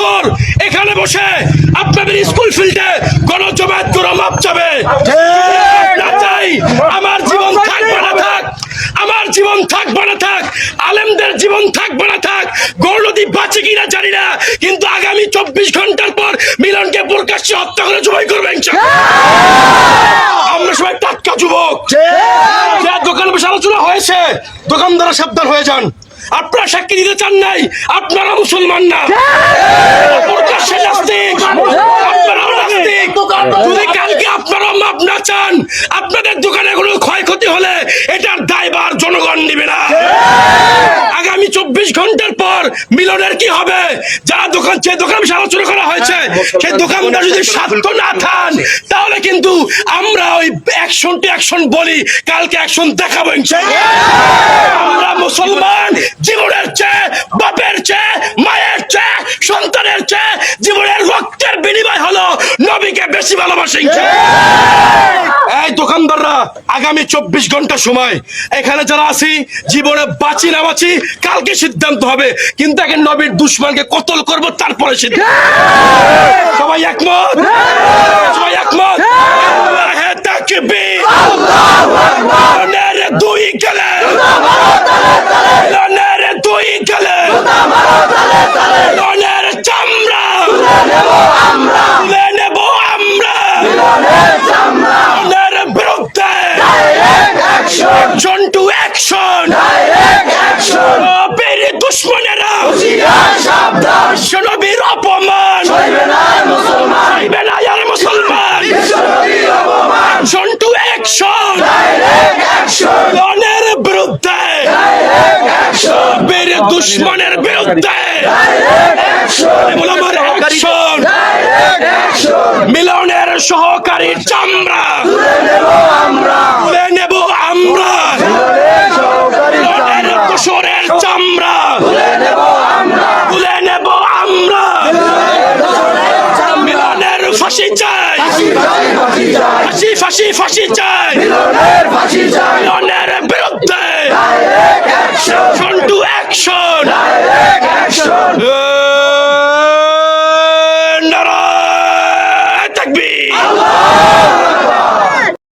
বছর এখানে বসে আপনাদের স্কুল ফিল্ডে গণজমায়েত করে মাপ চাবে। না চাই আমার জীবন থাকবে না থাক, আমার জীবন থাকবে না থাক, আলেমদের জীবন থাকবে না থাক, গৌরদী বাঁচে কিনা জানি না, কিন্তু আগামী 24 ঘন্টার পর মিলনকে প্রকাশ্যে হত্যা করে জবাই করবে আমরা সবাই টাটকা যুবক। যে দোকান বসে আলোচনা হয়েছে, দোকানদাররা সাবধান হয়ে যান। আপনারা সাক্ষী দিতে চান নাই, আপনারা মুসলমান না, প্রকাশ্যে নাস্তিক, আপনারাও নাস্তিক। যদি কালকে আপনারা মাপ না চান, আপনাদের দোকানে কোনো ক্ষয়ক্ষতি হলে এটার দায়ভার জনগণ নিবে না। আগামী 24 ঘন্টার পর মিলনের কি হবে? যারা দোকান, যে দোকান আলোচনা করা হয়েছে, সেই দোকানদার যদি স্বার্থ না থান, তাহলে কিন্তু আমরা ওই অ্যাকশন টু অ্যাকশন বলি, কালকে অ্যাকশন দেখাবো ইনশাআল্লাহ। আমরা মুসলমান, জীবনের চেয়ে, বাপের চেয়ে, মায়ের চেয়ে, সন্তানের চেয়ে জীবনের রক্তের বিনিময় হলো নবীকে বেশি ভালোবাসি। এই দোকানদাররা আগামী 24 ঘন্টা সময় এখানে যারা আছি, জীবনে বাঁচি না বাঁচি কালকে সিদ্ধান্ত হবে, কিন্তু এখন নবীর দুশমনকে কতল করব তারপরে সিদ্ধান্ত। সবাই একমত? সবাই একমত? হে তাকবীর, আল্লাহু আকবার, নারে দুই গেলে, নারে দুই গেলে, নারে চামড়া তুলে নেব আমরা, নারে বিরুদ্ধে অ্যাকশন টু অ্যাকশন, নবীর দুশমনেরা সাবধান, নবীর অপমান সইবে না আর মুসলমান, অ্যাকশন টু অ্যাকশন, নবীর বিরুদ্ধে, নবীর দুশমনের বিরুদ্ধে আমার অ্যাকশন। মিলনের সহকারীর চামড়া তুলে নেব আমরা, মিলনের দোসরের চামড়া তুলে নেব আমরা, মিলনের ফাঁসি চাই, ফাঁসি ফাঁসি ফাঁসি চাই, মিলনের বিরুদ্ধে অ্যাকশন টু অ্যাকশন।